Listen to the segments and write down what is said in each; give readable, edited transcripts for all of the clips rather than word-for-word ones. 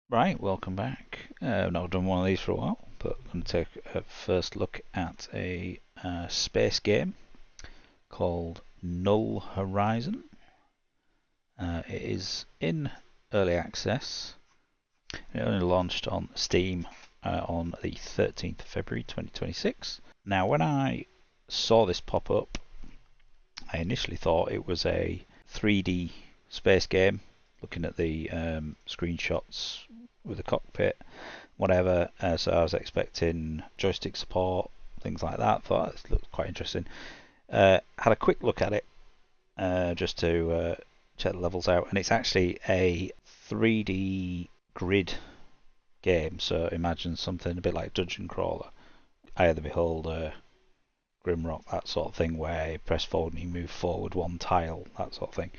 Right, welcome back. I've not done one of these for a while, but I'm going to take a first look at a space game called Null Hørizøn. It is in early access. It only launched on Steam on the 13th of February 2026. Now, when I saw this pop up, I initially thought it was a 3D space game, looking at the screenshots with the cockpit, whatever. So I was expecting joystick support, things like that. Thought it looked quite interesting. Had a quick look at it just to check the levels out, and it's actually a 3D grid game. So imagine something a bit like Dungeon Crawler, Eye of the Beholder, Grimrock, that sort of thing, where you press forward and you move forward one tile, that sort of thing.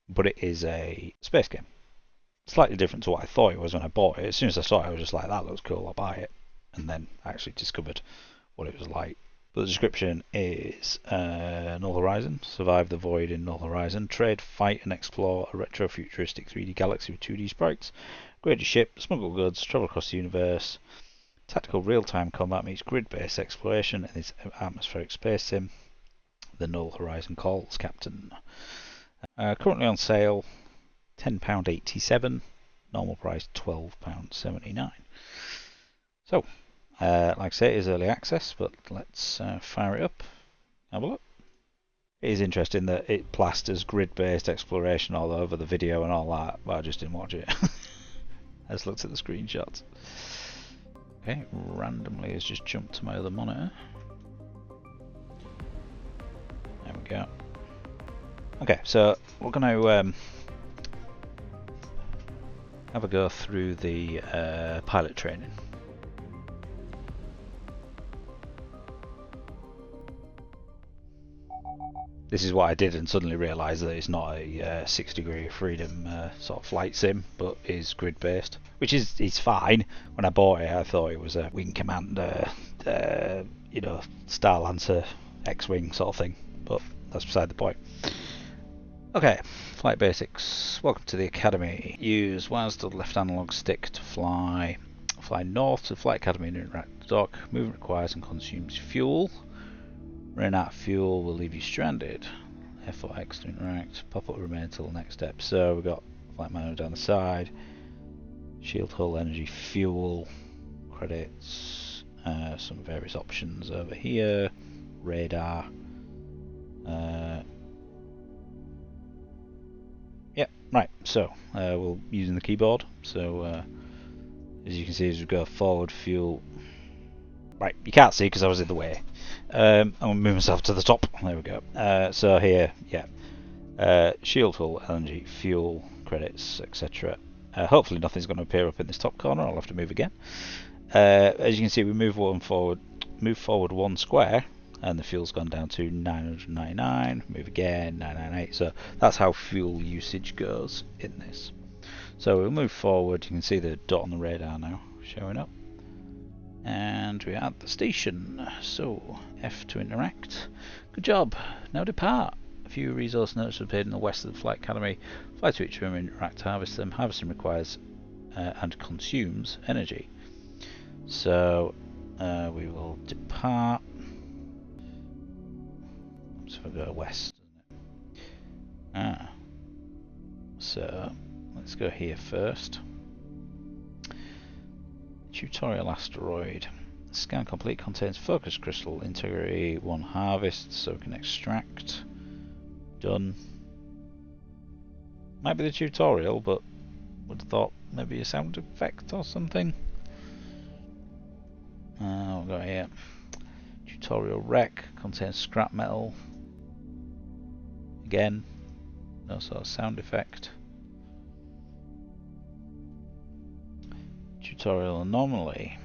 But it is a space game. Slightly different to what I thought it was when I bought it. As soon as I saw it, I was just like, that looks cool, I'll buy it. And then I actually discovered what it was like. But the description is Null Hørizøn, survive the void in Null Hørizøn, trade, fight and explore a retro-futuristic 3D galaxy with 2D sprites, upgrade your ship, smuggle goods, travel across the universe. Tactical real-time combat meets grid-based exploration in this atmospheric space sim. The Null Hørizøn calls, Captain. Currently on sale, £10.87, normal price £12.79. So, like I say, it is early access, but let's fire it up, have a look. It is interesting that it plasters grid-based exploration all over the video and all that, but I just didn't watch it. I just looked at the screenshots. Okay, randomly has just jumped to my other monitor. There we go. Okay, so we're going to have a go through the pilot training. This is what I did and suddenly realised that it's not a 6 degree of freedom sort of flight sim, but is grid based, which is fine. When I bought it, I thought it was a Wing Commander, you know, Star Lancer, X-Wing sort of thing, but that's beside the point. Okay, flight basics. Welcome to the Academy. Use WASD or left analog stick to fly. Fly north to the Flight Academy and interact with the dock. Movement requires and consumes fuel. Running out of fuel will leave you stranded. F or X to interact. Pop up remain until the next step. So we've got flight manual down the side. Shield hull, energy, fuel, credits. Some various options over here. Radar. Yep, right, so we're using the keyboard. So as you can see, as we go forward, fuel. Right, you can't see because I was in the way. I'm going to move myself to the top. There we go. So here, yeah. Shield hull, LNG, fuel, credits, etc. Hopefully nothing's going to appear up in this top corner. I'll have to move again. As you can see, we move forward one square, and the fuel's gone down to 999. Move again, 998. So that's how fuel usage goes in this. So we'll move forward. You can see the dot on the radar now showing up. And we're at the station, so F to interact. Good job, now depart. A few resource notes appeared in the west of the Flight Academy. Fly to each room, interact to harvest them. Harvesting requires and consumes energy. So we will depart. So we'll go west, isn't it? So let's go here first. Tutorial asteroid. Scan complete, contains focus crystal, integrity 1 harvest, so we can extract. Done. Might be the tutorial, but would have thought maybe a sound effect or something. We'll go here. Tutorial wreck, contains scrap metal. Again, no sort of sound effect. Tutorial anomaly,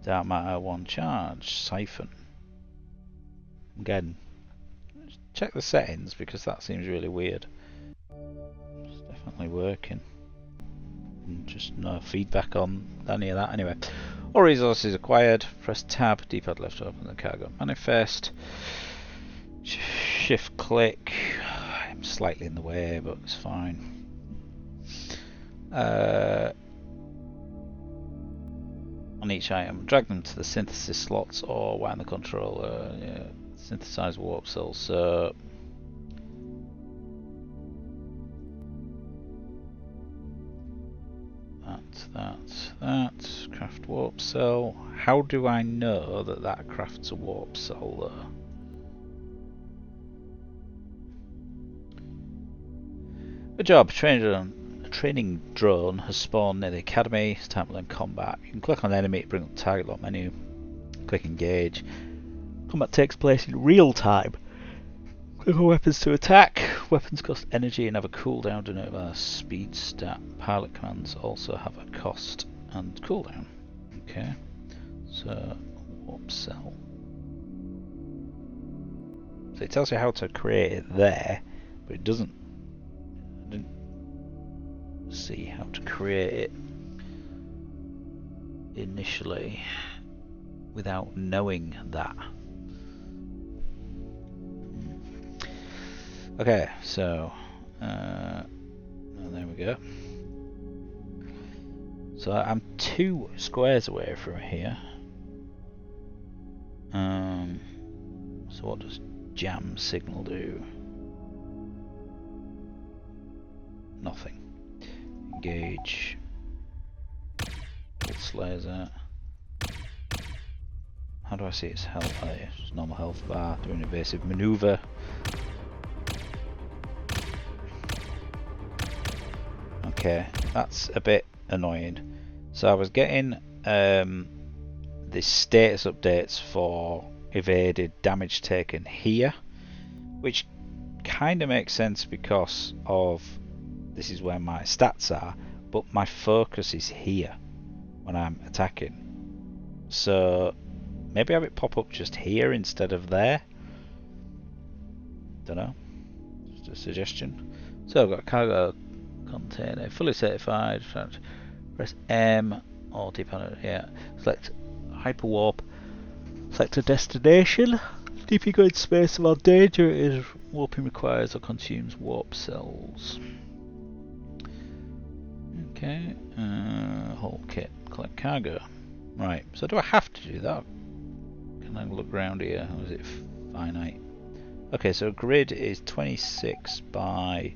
dark matter 1 charge, siphon. Again, check the settings because that seems really weird. It's definitely working. And just no feedback on any of that. Anyway, all resources acquired. Press tab, D-pad left to open the cargo manifest. Shift click. I'm slightly in the way, but it's fine. On each item, drag them to the synthesis slots or wind the controller. Yeah, synthesize warp cells. So that craft warp cell. How do I know that that crafts a warp cell though? Good job, training drone has spawned near the academy. It's time to learn combat. You can click on enemy to bring up the target lock menu. Click engage. Combat takes place in real time. Click on weapons to attack. Weapons cost energy and have a cooldown denoted by a speed stat. Pilot commands also have a cost and cooldown. Okay, so warp cell. So it tells you how to create it there, but it doesn't. I didn't see how to create it initially without knowing that. Okay, so there we go. So I'm 2 squares away from here. So what does jam signal do? Nothing. Engage. Pulse laser. How do I see its health? Oh, yeah, just normal health bar. Doing evasive maneuver. Okay, that's a bit annoying. So I was getting the status updates for evaded damage taken here, which kind of makes sense because of this is where my stats are, but my focus is here when I'm attacking. So maybe have it pop up just here instead of there. Don't know. Just a suggestion. So I've got a cargo container, fully certified. Press M or dependent. Yeah. Select hyperwarp. Select a destination. DP going to space while danger is warping requires or consumes warp cells. Okay. Whole kit. Collect cargo. Right. So do I have to do that? Can I look around here? Or is it finite? Okay. So grid is 26 by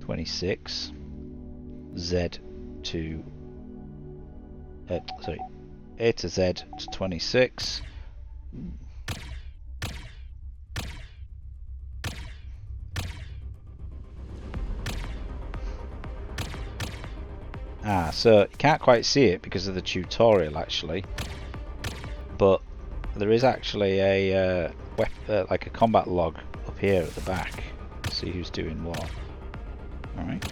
26. Z to sorry, A to Z to 26. So you can't quite see it because of the tutorial actually, but there is actually a like a combat log up here at the back. See who's doing what. All right.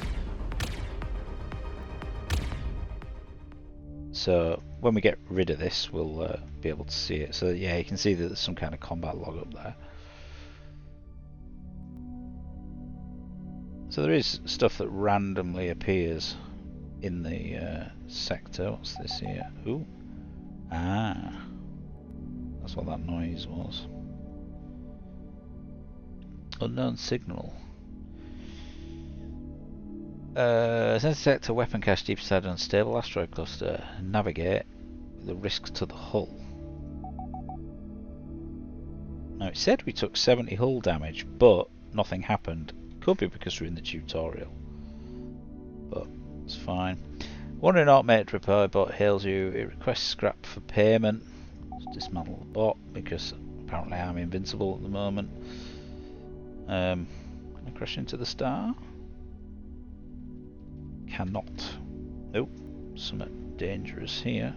So when we get rid of this, we'll be able to see it. So yeah, you can see that there's some kind of combat log up there. So there is stuff that randomly appears in the sector. What's this here? Ooh. That's what that noise was. Unknown signal. Sensor sector, weapon cache deep inside an unstable asteroid cluster. Navigate the risks to the hull. Now it said we took 70 hull damage, but nothing happened. Could be because we're in the tutorial, but it's fine. Wandering automated repair bot hails you. It requests scrap for payment. Let's dismantle the bot because apparently I'm invincible at the moment. Can I crash into the star? Cannot. Nope. Something dangerous here.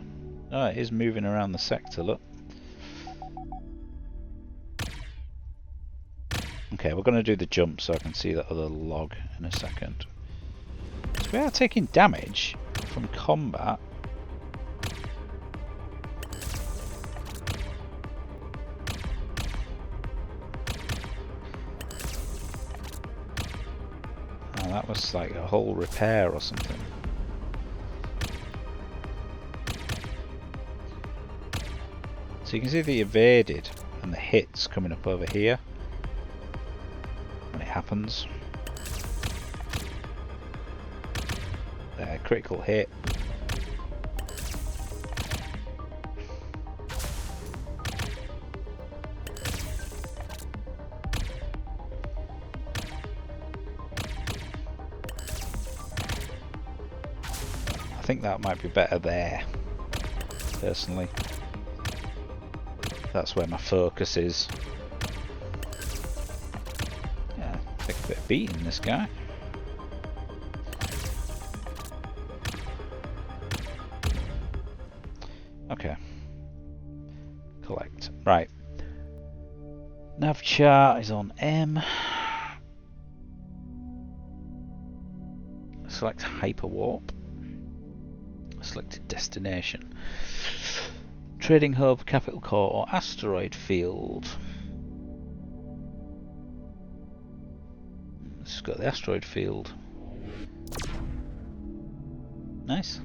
Oh, it is moving around the sector, look. Okay, we're going to do the jump so I can see that other log in a second. So we are taking damage from combat. Oh, that was like a whole repair or something. So you can see the evaded and the hits coming up over here. happens. Critical hit. I think that might be better there, personally. That's where my focus is. Yeah, take a bit of beating, this guy. Okay. Collect. Right. Nav chart is on M. Select hyperwarp. Selected destination. Trading hub, capital core, or asteroid field. It's got the asteroid field. Nice.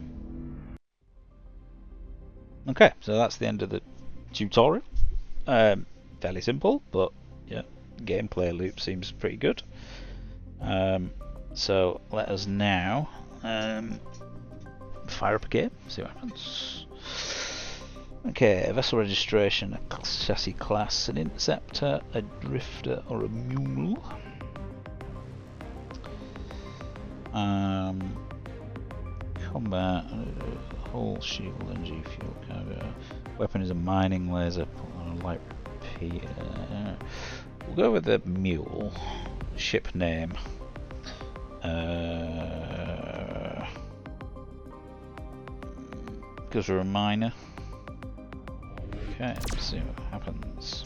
Okay, so that's the end of the tutorial. Fairly simple, but yeah, gameplay loop seems pretty good. So let us now fire up a game, see what happens. Okay, vessel registration, a chassis class, an interceptor, a drifter, or a mule. Combat, hull, shield, energy, fuel, cargo. Weapon is a mining laser, put on a light repeater. We'll go with the mule. Ship name. Because we're a miner. Okay, let's see what happens.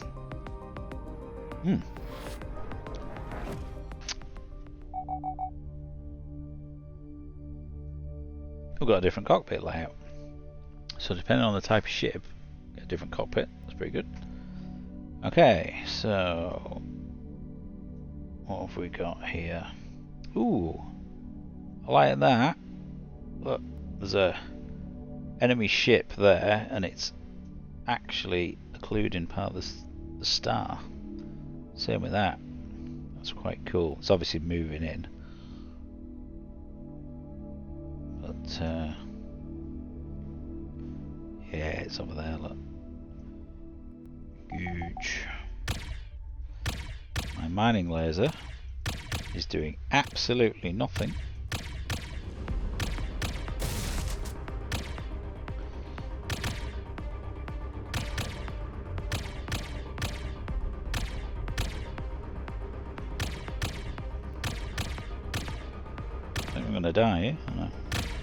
We've got a different cockpit layout. So depending on the type of ship, get a different cockpit. That's pretty good. Okay, so what have we got here? Ooh, I like that. Look, there's a enemy ship there, and it's actually occluding part of the star. Same with that. That's quite cool. It's obviously moving in. But yeah, it's over there, look. Huge. My mining laser is doing absolutely nothing. I think I'm gonna die here. No,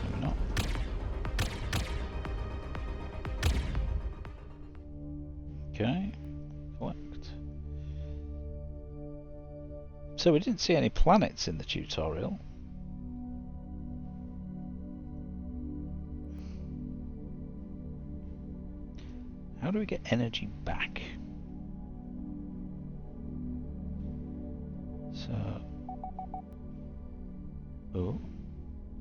maybe not. Okay, collect. So we didn't see any planets in the tutorial. How do we get energy back? So, oh,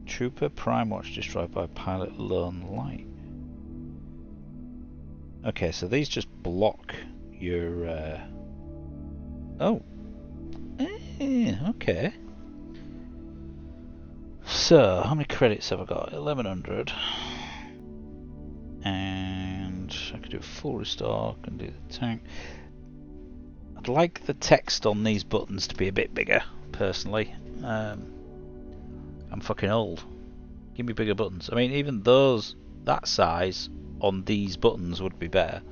Trooper Prime Watch destroyed by pilot Lone Light. Okay, so these just block your. Oh, okay. So, how many credits have I got? 1100. And I could do a full restore. I can do the tank. I'd like the text on these buttons to be a bit bigger, personally. I'm fucking old. Give me bigger buttons. I mean, even those that size on these buttons would be better.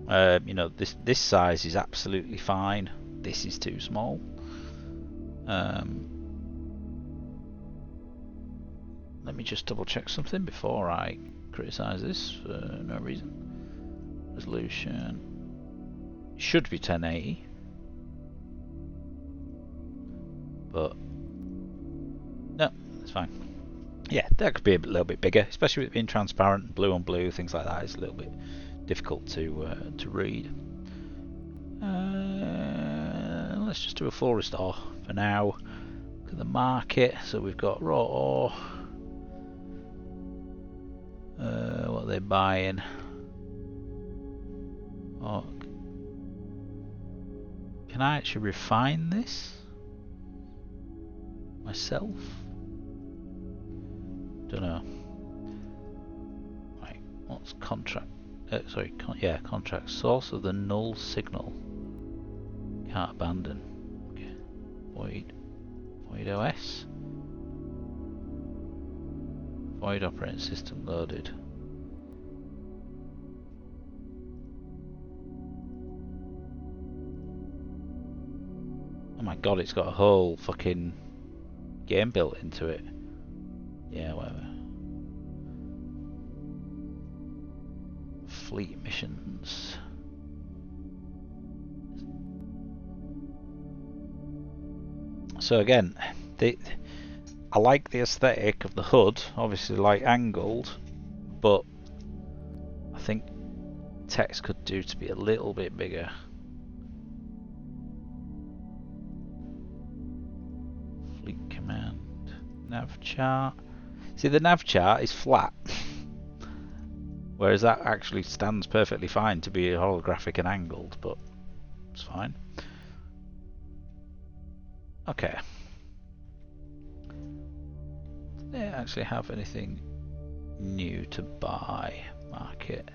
You know, this size is absolutely fine. This is too small. Let me just double check something before I criticise this for no reason. Resolution should be 1080, but no, it's fine. Yeah, that could be a little bit bigger, especially with it being transparent, blue on blue, things like that. It's a little bit difficult to read. Let's just do a full restore for now. Look at the market. So we've got raw ore. What are they buying? Oh, can I actually refine this? myself. Don't know. Right, what's contract? Contract. Source of the null signal. Can't abandon. Okay. Void OS. Void operating system loaded. Oh my god, it's got a whole fucking game built into it. Yeah, whatever. Fleet missions. So again, I like the aesthetic of the HUD, obviously like angled, but I think text could do to be a little bit bigger. Fleet command, nav chart. See, the nav chart is flat, whereas that actually stands perfectly fine to be holographic and angled, but it's fine. Okay. Do they actually have anything new to buy? Market.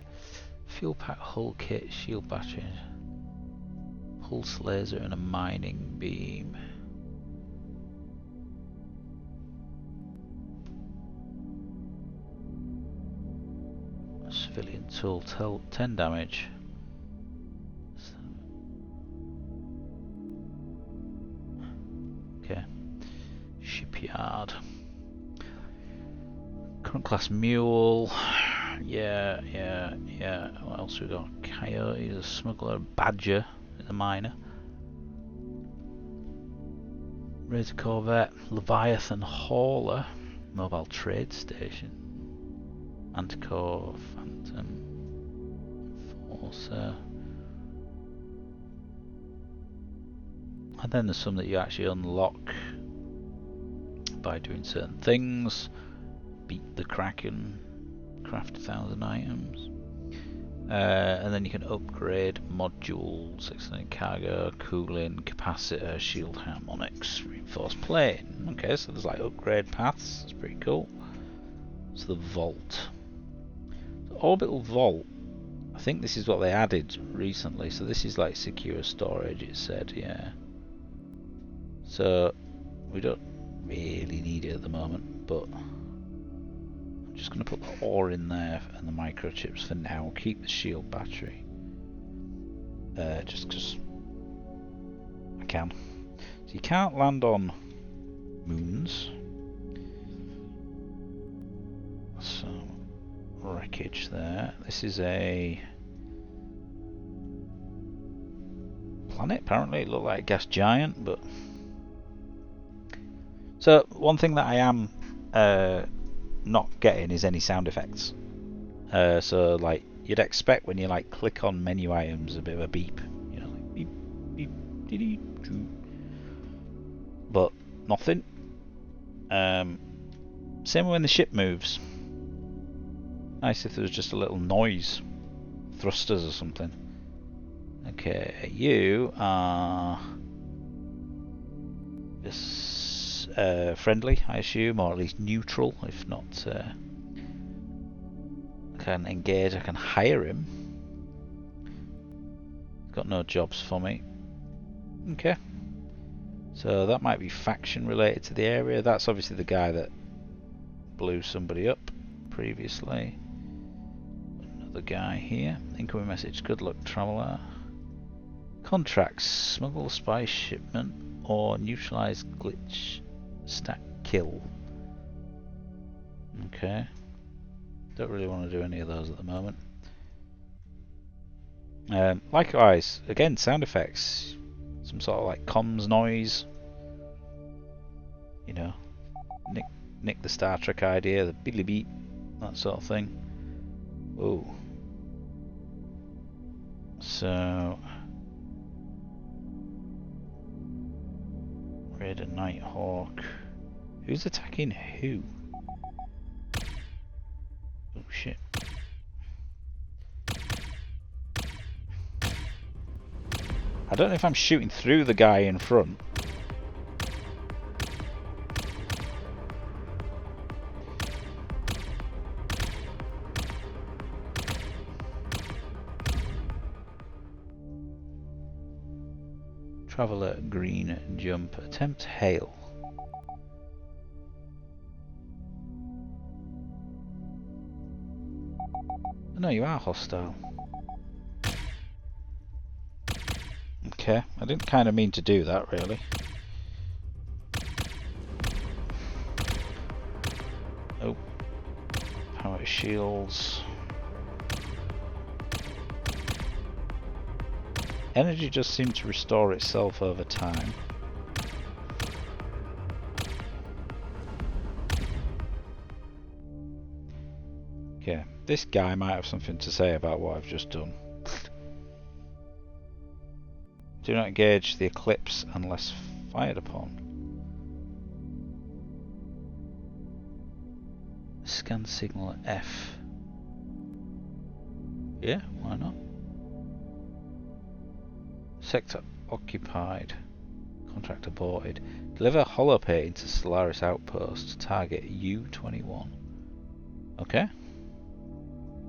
Fuel pack, hull kit, shield battery, pulse laser and a mining beam. Civilian tool, 10 damage. Okay. Shipyard. Current class mule. Yeah. What else we got? Coyote, a smuggler, badger, a miner. Razor corvette, Leviathan hauler, mobile trade station. Anticore, Phantom, Enforcer. And then there's some that you actually unlock by doing certain things. Beat the Kraken, craft 1,000 items. And then you can upgrade modules, extended cargo, cooling, capacitor, shield harmonics, reinforced plane. Okay, so there's like upgrade paths, that's pretty cool. So the vault. The orbital vault, I think this is what they added recently, so this is like secure storage, it said, yeah. So we don't really need it at the moment, but I'm just going to put the ore in there and the microchips for now. Keep the shield battery, just because I can. So you can't land on moons. So wreckage there. This is a planet. Apparently, it looked like a gas giant, but so one thing that I am not getting is any sound effects. So like you'd expect when you like click on menu items, a bit of a beep, you know, like beep, beep, dee dee, choo. But nothing. Same when the ship moves. Nice if there was just a little noise, thrusters or something. Okay, you are just friendly, I assume, or at least neutral, if not. I can engage, I can hire him. Got no jobs for me. Okay. So that might be faction related to the area. That's obviously the guy that blew somebody up previously. Another guy here. Incoming message, good luck traveller. Contracts, smuggle spy shipment or neutralize glitch stack kill. Okay. Don't really want to do any of those at the moment. Likewise, again, sound effects. Some sort of like comms noise. You know, nick the Star Trek idea, the beedly beep, that sort of thing. Whoa. So Raider Nighthawk. Who's attacking who? Oh shit. I don't know if I'm shooting through the guy in front Traveller, green, jump, attempt hail. No, you are hostile. Okay, I didn't kind of mean to do that, really. Oh, power shields. Energy just seems to restore itself over time. Okay, this guy might have something to say about what I've just done. Do not engage the eclipse unless fired upon. Scan signal F. Yeah, why not? Sector occupied. Contract aborted. Deliver holopay into Solaris outpost. Target U-21. Okay.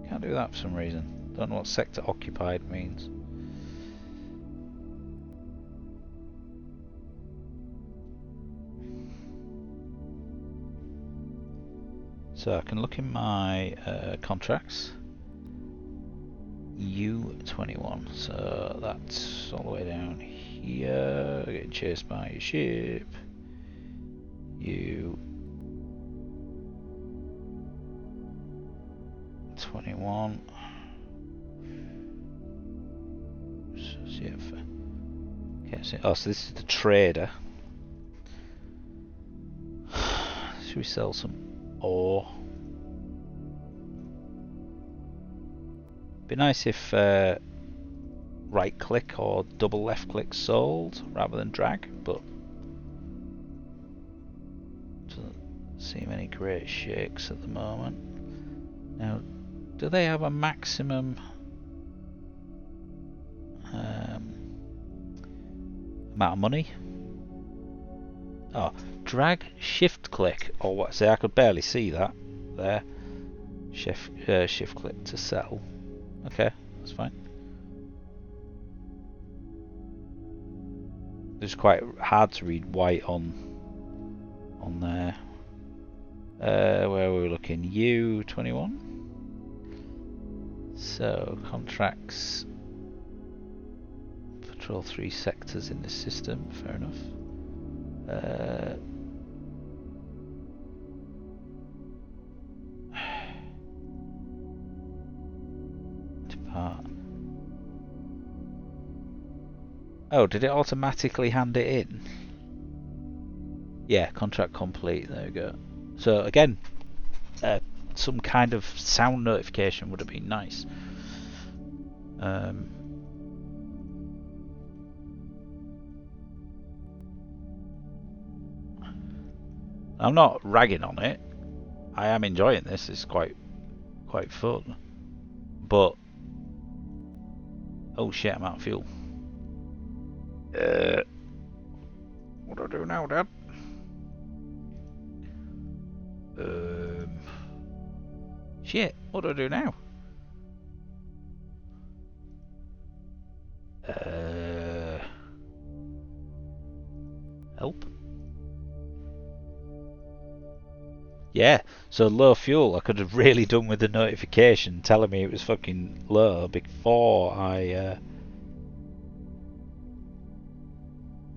Can't do that for some reason. Don't know what sector occupied means. So I can look in my contracts. U-21. So that's all the way down here. Getting chased by a ship. U-21. Okay, so this is the trader. Should we sell some ore? Be nice if right click or double left click sold rather than drag, but doesn't seem any great shakes at the moment. Now, do they have a maximum amount of money? Oh, drag, shift click, or what? See, I could barely see that there. Shift click to sell. Okay, that's fine. It's quite hard to read white on there. Where were we looking? U-21. So contracts. Patrol 3 sectors in this system. Fair enough. Depart. Oh, did it automatically hand it in? Yeah, contract complete. There we go. So again, some kind of sound notification would have been nice. I'm not ragging on it. I am enjoying this. It's quite fun. But oh shit, I'm out of fuel. What do I do now, Dad? Shit, what do I do now? Help. Yeah, so low fuel. I could have really done with the notification telling me it was fucking low before I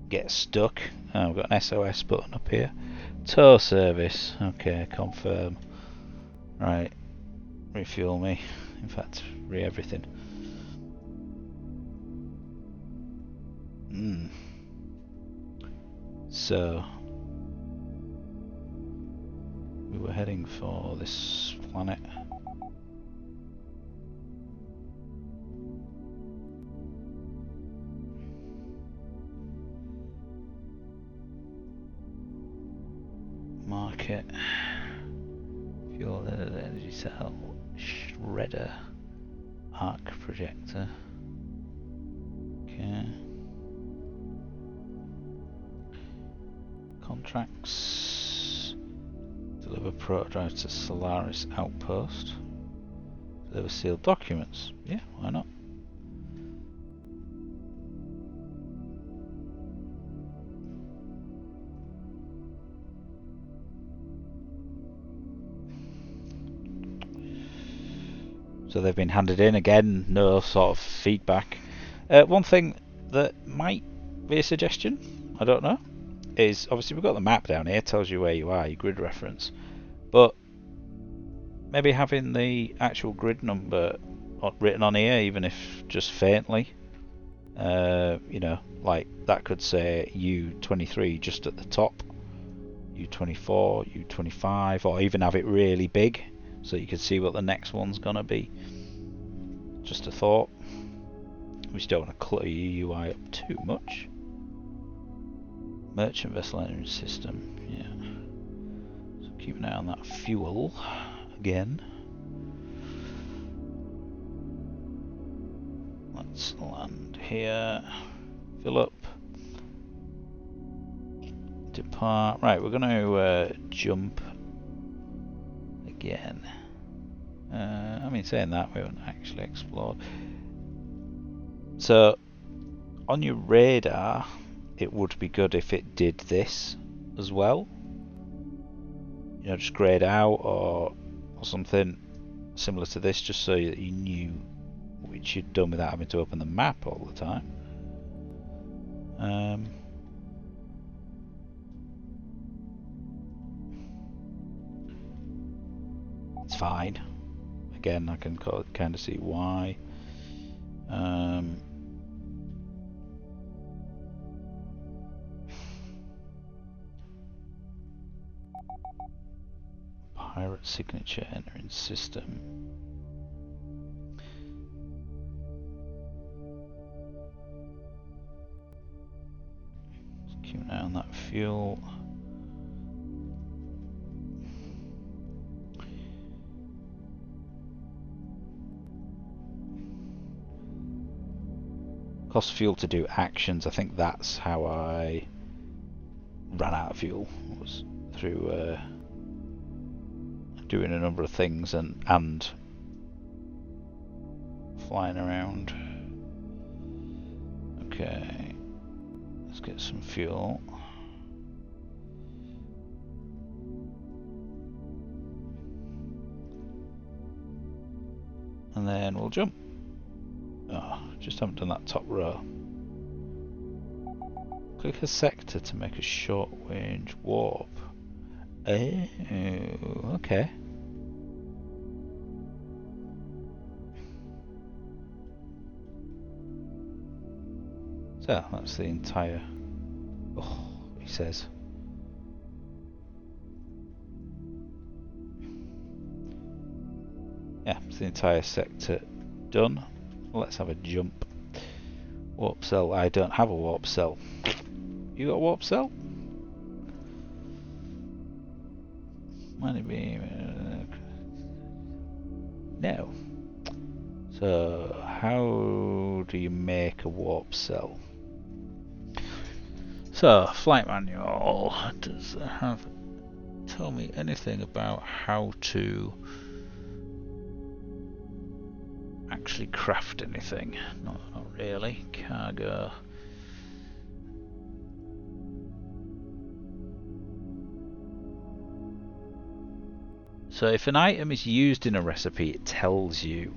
get stuck. Oh, I've got an SOS button up here. Tow service. Okay, confirm. Right, refuel me. In fact, everything. So we were heading for this planet. Market. Fuel energy cell. Shredder. Arc projector. Okay. Contracts. Deliver prototypes to Solaris outpost. Deliver sealed documents. Yeah, why not? So they've been handed in. Again, no sort of feedback. One thing that might be a suggestion, I don't know, is obviously we've got the map down here, tells you where you are, your grid reference, but maybe having the actual grid number written on here, even if just faintly, you know, like that could say U23 just at the top, U24, U25, or even have it really big so you can see what the next one's gonna be. Just a thought. We just don't want to clutter your UI up too much. Merchant vessel entering system, yeah. So keep an eye on that fuel again. Let's land here. Fill up. Depart. Right, we're going to jump again. I mean, saying that, we haven't actually explored. So, on your radar, it would be good if it did this as well. You know, just grayed out or something similar to this, just so that you knew which you'd done without having to open the map all the time. It's fine. Again, I can kind of see why. Pirate signature entering system. Just keep an eye on that fuel. Cost fuel to do actions. I think that's how I ran out of fuel, was through doing a number of things and flying around. Okay, let's get some fuel. And then we'll jump. Oh, just haven't done that top row. Click a sector to make a short range warp. Oh, okay. So that's the entire. Oh, he says. Yeah, it's the entire sector done. Let's have a jump. Warp cell. I don't have a warp cell. You got a warp cell? Might it be? No. So, how do you make a warp cell? So, flight manual. Does it have? Tell me anything about how to actually craft anything? Not really. Cargo. So if an item is used in a recipe, it tells you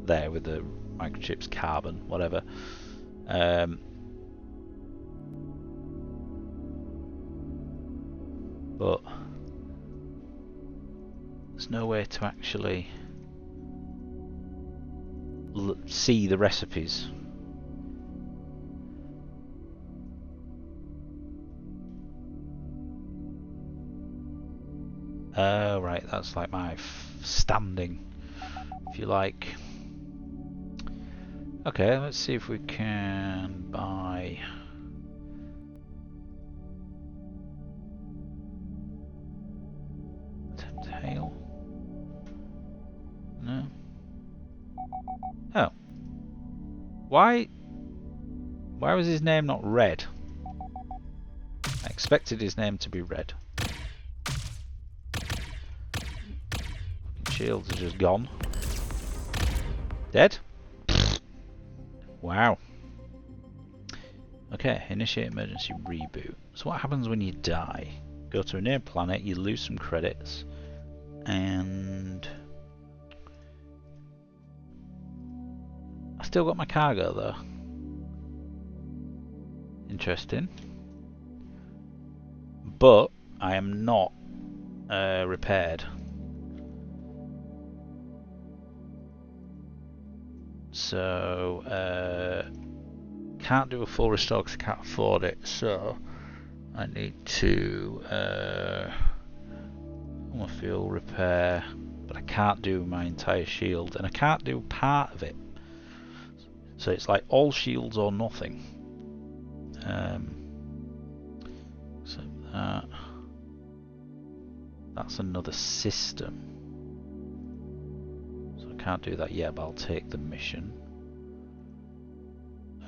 there with the microchips, carbon, whatever. But there's no way to actually see the recipes. Oh, right, that's like my standing, if you like. Okay, let's see if we can buy. Attempt hail. No. Oh. Why was his name not red? I expected his name to be red. Shields are just gone. Dead? Wow. Okay, initiate emergency reboot. So what happens when you die? Go to a near planet, you lose some credits, and still got my cargo though. Interesting. But I am not repaired. So can't do a full restore because I can't afford it. So I need to fuel repair, but I can't do my entire shield, and I can't do part of it. So it's like all shields or nothing. So that's another system. So I can't do that yet, but I'll take the mission.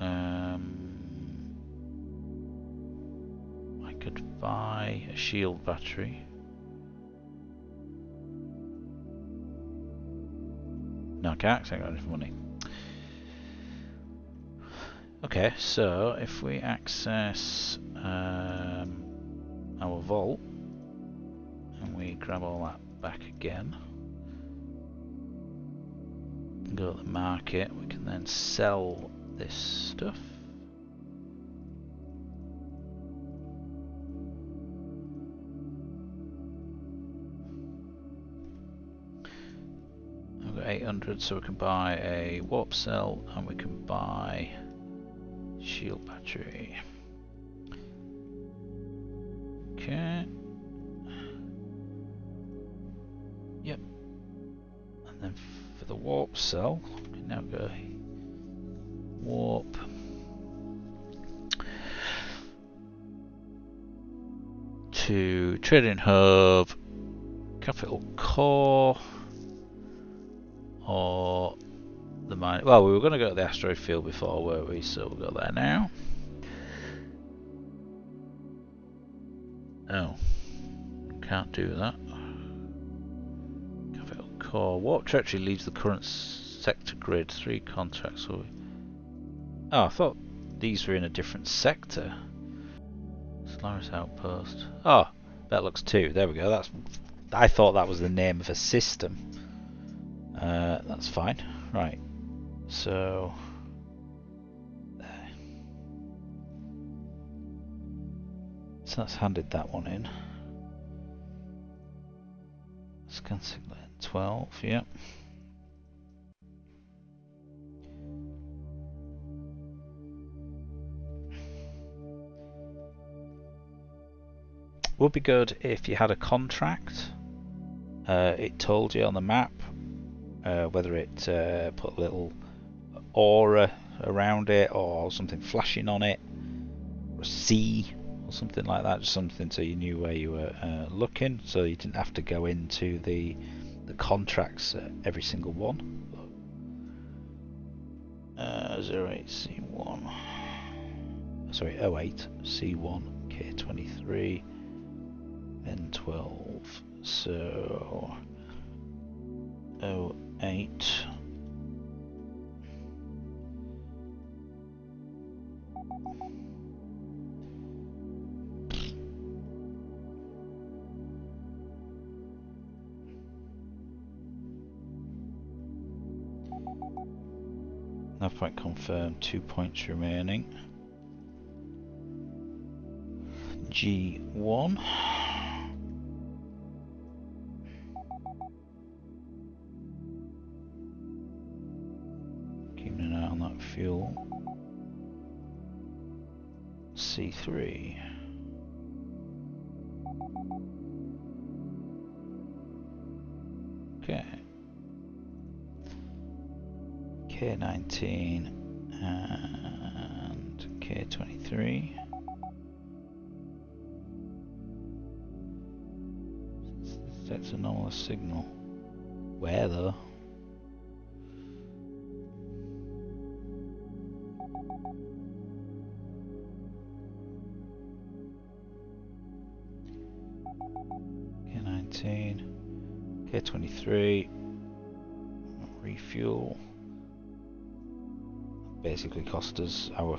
I could buy a shield battery. No, I can't because I haven't got enough money. Okay, so if we access our vault and we grab all that back again and go to the market, we can then sell this stuff. I've got 800, so we can buy a warp cell and we can buy shield battery. Okay. Yep. And then for the warp cell, we can now go warp. To trading hub, capital core, or the mine. Well, we were going to go to the asteroid field before, weren't we? So we'll go there now. Oh, can't do that. Capital core. Warp trajectory leaves the current sector grid. 3 contracts. So oh, I thought these were in a different sector. Solaris outpost. Oh, that looks 2. There we go. That's. I thought that was the name of a system. That's fine. Right. So. So that's handed that one in. Scan signal 12. Yep. Would be good if you had a contract. It told you on the map whether it put a little aura around it or something flashing on it, or a C or something like that, just something so you knew where you were looking, so you didn't have to go into the contracts every single one. 08C1, sorry, 08C1 K23 N12, so 08 nav point confirmed, 2 points remaining. G1. Keeping an eye on that fuel. C3. Okay. K19 and K23. That's anomalous signal. Where though? K19, K23, refuel. Basically cost us our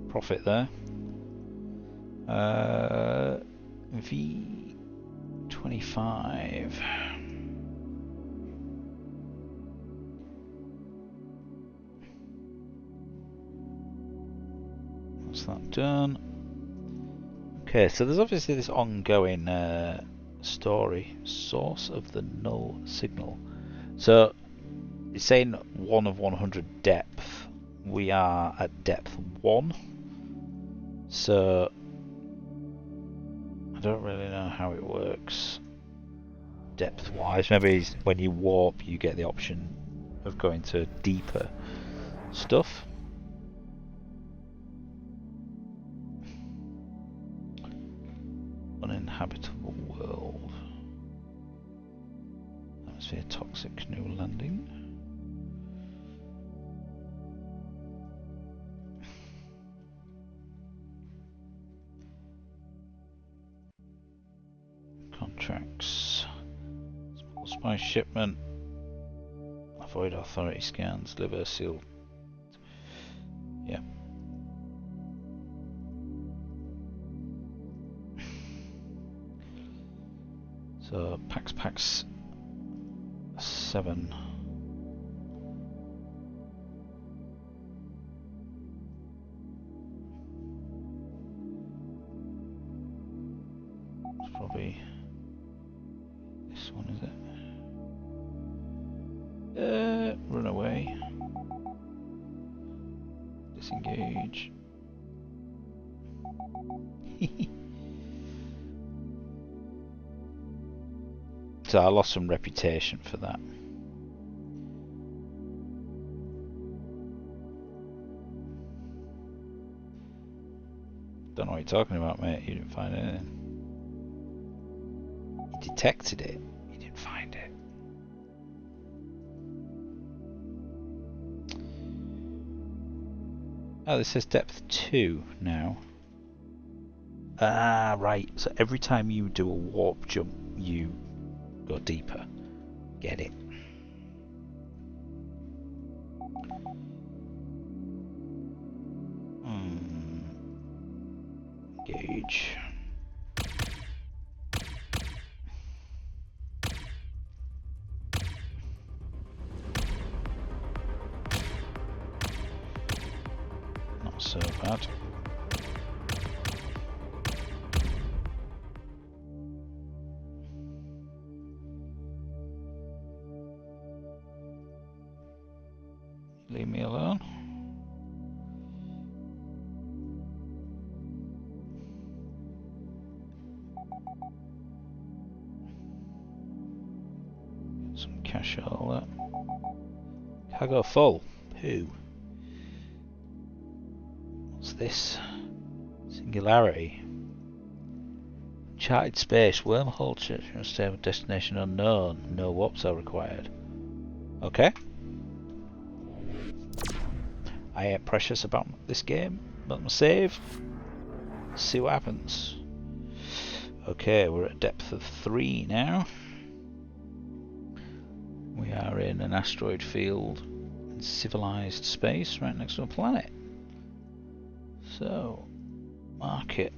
profit there. V25. that's that done. Okay, so there's obviously this ongoing story, source of the null signal. So it's saying 1 of 100 depth. We are at depth 1. So I don't really know how it works depth wise. Maybe when you warp you get the option of going to deeper stuff. Uninhabitable world. Atmosphere toxic, new landing. Contracts. Small spice shipment. Avoid authority scans. Deliver sealed. Yeah. So packs 7. It's probably this one, is it? Run away. Disengage. So I lost some reputation for that. Don't know what you're talking about, mate. You didn't find anything. You detected it. You didn't find it. Oh, this says depth 2 now. Ah, right. So every time you do a warp jump, you go deeper. Get it. Engage. Not so bad. Leave me alone. Some cash all that. Cargo full. Poo. What's this? Singularity. Charted space. Wormhole church. Stable destination unknown. No warps are required. Okay. I ain't precious about this game. Let me save. See what happens. Okay, we're at depth of 3 now. We are in an asteroid field in civilized space right next to a planet. So, market.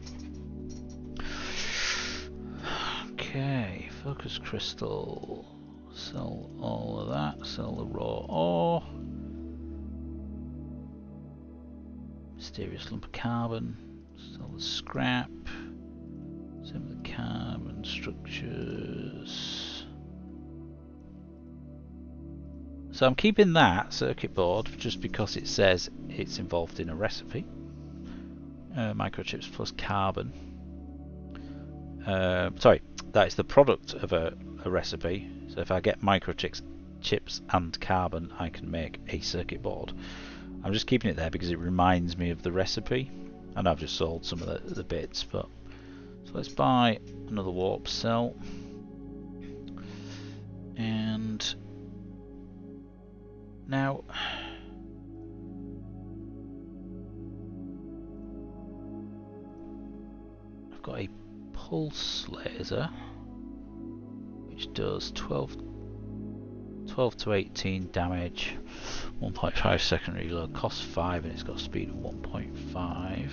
Okay, focus crystal. Sell all of that. Sell the raw ore. Mysterious lump of carbon. Sell the scrap. Same with the carbon structures. So I'm keeping that circuit board just because it says it's involved in a recipe. Microchips plus carbon. Sorry, that is the product of a recipe. So if I get microchips and carbon, I can make a circuit board. I'm just keeping it there because it reminds me of the recipe, and I've just sold some of the bits. But so let's buy another warp cell, and now I've got a pulse laser which does 12 to 18 damage, 1.5 second reload, costs 5, and it's got a speed of 1.5.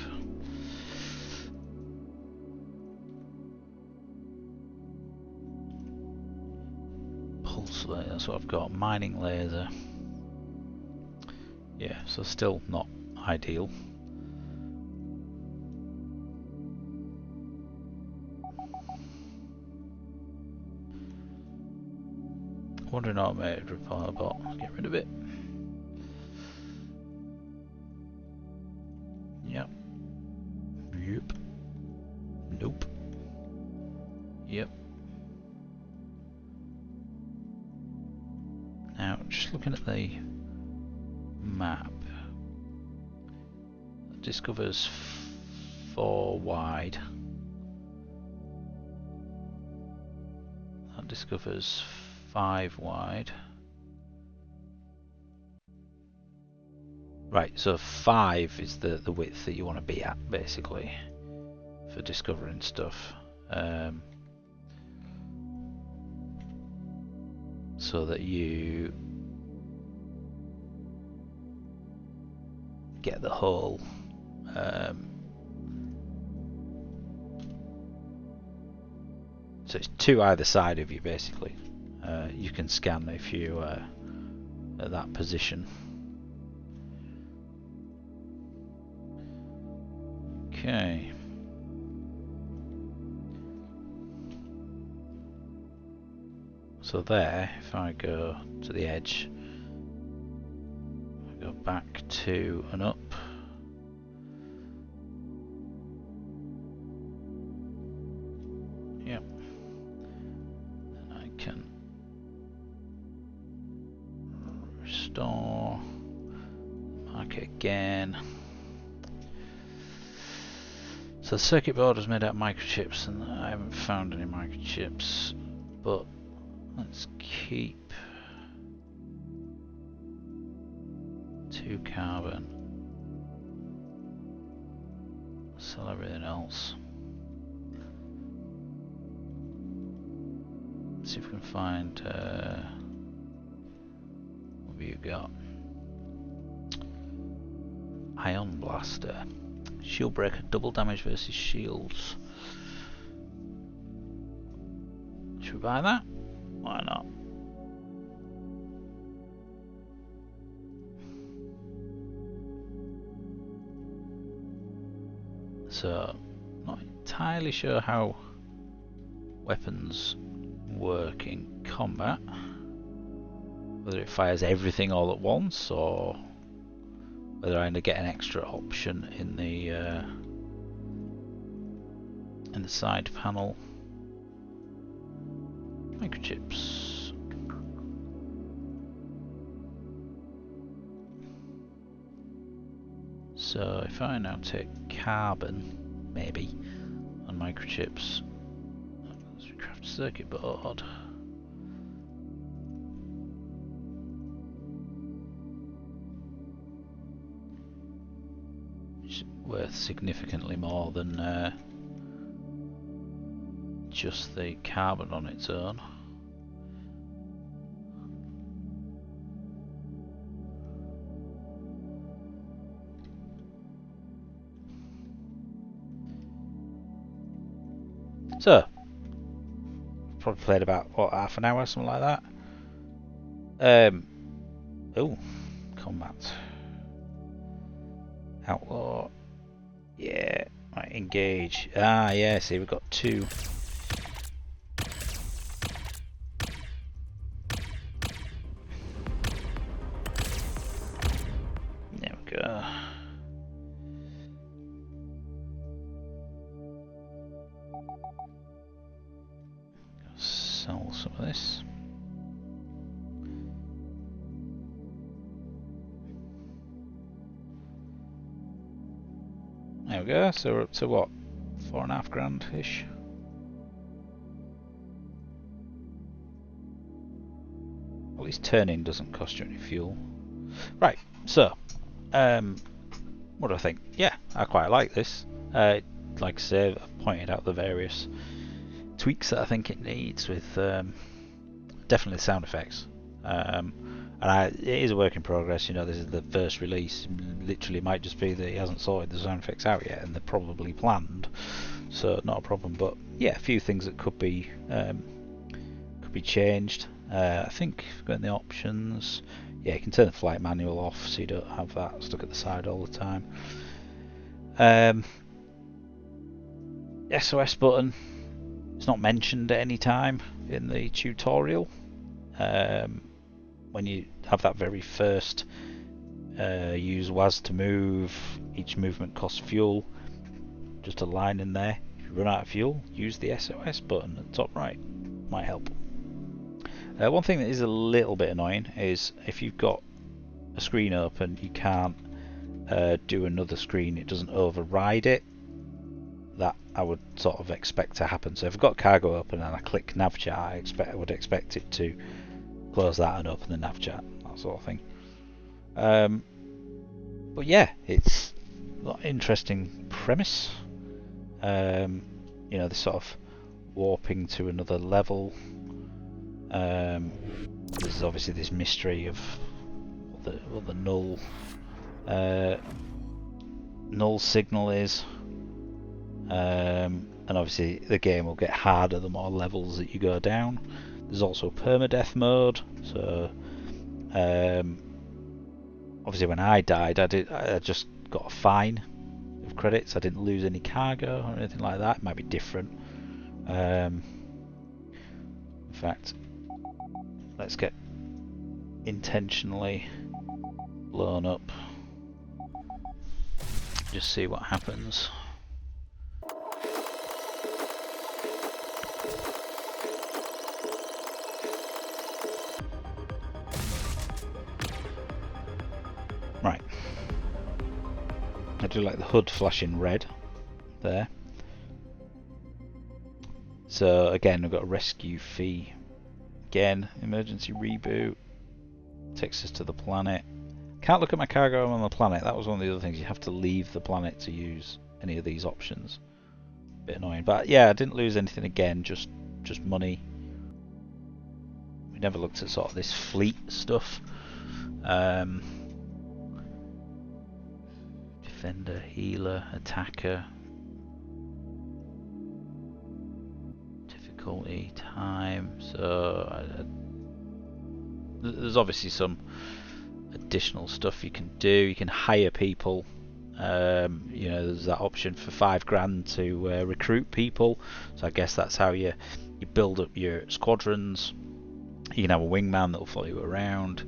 Pulse laser, that's what I've got. Mining laser. Yeah, so still not ideal. Wandering automated repair bot. Let's get rid of it. Yep. Yep. Nope. Yep. Now, just looking at the map, it discovers 4 wide. That discovers 5 wide. Right, so 5 is the width that you want to be at, basically, for discovering stuff. So that you get the whole so it's 2 either side of you, basically. You can scan if you at that position. Okay. So there, if I go to the edge, I go back 2 and up. Yep. Then I can restore, mark it again. So the circuit board was made out of microchips, and I haven't found any microchips, but let's keep 2 carbon, sell everything else. Let's see if we can find what have you got? Ion blaster. Shield breaker, double damage versus shields. Should we buy that? Why not? So, not entirely sure how weapons work in combat. Whether it fires everything all at once, or whether I end up getting an extra option in the side panel. Microchips. So if I now take carbon, maybe, on microchips, let's recraft circuit board. Which is worth significantly more than just the carbon on its own. So, probably played about, what, half an hour, something like that. Oh, combat. Outlaw. Yeah, right, engage. Ah, yeah, see, we've got 2. There we go. Sell some of this. There we go, so we're up to what? 4.5 grand-ish? At least turning doesn't cost you any fuel. Right, so, what do I think? Yeah, I quite like this. Like I say, I've pointed out the various tweaks that I think it needs, with definitely the sound effects. And it is a work in progress, you know, this is the first release. Literally might just be that he hasn't sorted the sound effects out yet, and they're probably planned, so not a problem. But yeah, a few things that could be changed. I think if we go in the options, yeah, you can turn the flight manual off so you don't have that stuck at the side all the time. SOS button, it's not mentioned at any time in the tutorial. when you have that very first use WAS to move, each movement costs fuel. Just a line in there. If you run out of fuel, use the SOS button at the top right. Might help. One thing that is a little bit annoying is if you've got a screen open, you can't do another screen. It doesn't override it. That I would sort of expect to happen. So if I've got cargo open and I click nav chat, I would expect it to close that and open the nav chat, that sort of thing. But yeah, it's an interesting premise. You know, this sort of warping to another level. There's obviously this mystery of what the null signal is. And obviously the game will get harder the more levels that you go down. There's also permadeath mode, so obviously when I died I just got a fine of credits. I didn't lose any cargo or anything like that. It might be different. In fact, let's get intentionally blown up. Just see what happens. Right. I do like the HUD flashing red there. So again, we've got a rescue fee. Again, emergency reboot. Takes us to the planet. Can't look at my cargo on the planet. That was one of the other things. You have to leave the planet to use any of these options. Bit annoying. But yeah, I didn't lose anything again, just money. We never looked at sort of this fleet stuff. Defender, healer, attacker, difficulty, time. So there's obviously some additional stuff you can do. You can hire people. You know, there's that option for $5,000 to recruit people. So I guess that's how you build up your squadrons. You can have a wingman that will follow you around,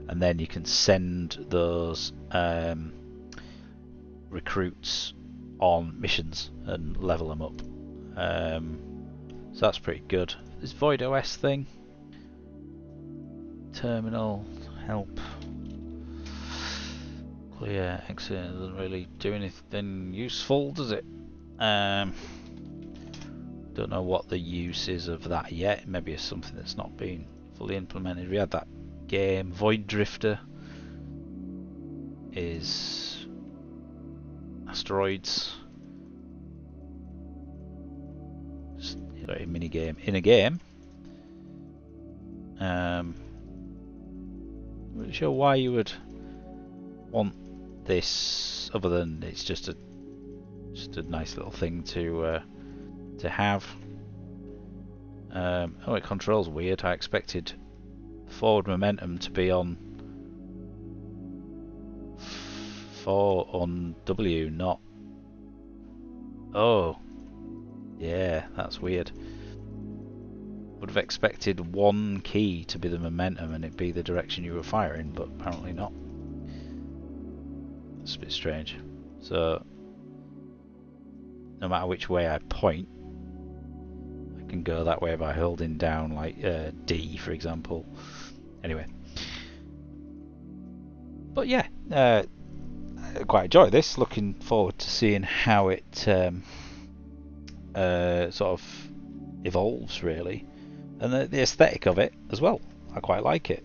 and then you can send those recruits on missions and level them up. So that's pretty good. This Void OS thing, terminal, help, clear, exit, doesn't really do anything useful, does it? Don't know what the use is of that yet. Maybe it's something that's not been fully implemented. We had that game Void Drifter, is asteroids. Just, you know, a mini game in a game. I'm not sure why you would want this, other than it's just a nice little thing to have. Oh, it controls weird. I expected forward momentum to be on W, not. Oh, yeah, that's weird. Would have expected one key to be the momentum and it be the direction you were firing, but apparently not. It's a bit strange. So no matter which way I point, I can go that way by holding down, like D, for example. Anyway, but yeah, I quite enjoy this. Looking forward to seeing how it sort of evolves, really, and the aesthetic of it as well. I quite like it.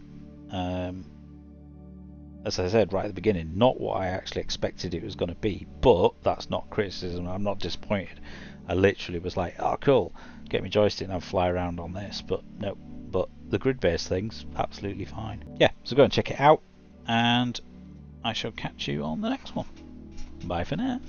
As I said right at the beginning, not what I actually expected it was going to be, but that's not criticism. I'm not disappointed. I literally was like, oh cool, get me joystick and I'll fly around on this, but no. But the grid-based thing's absolutely fine. Yeah, so go and check it out, and I shall catch you on the next one. Bye for now.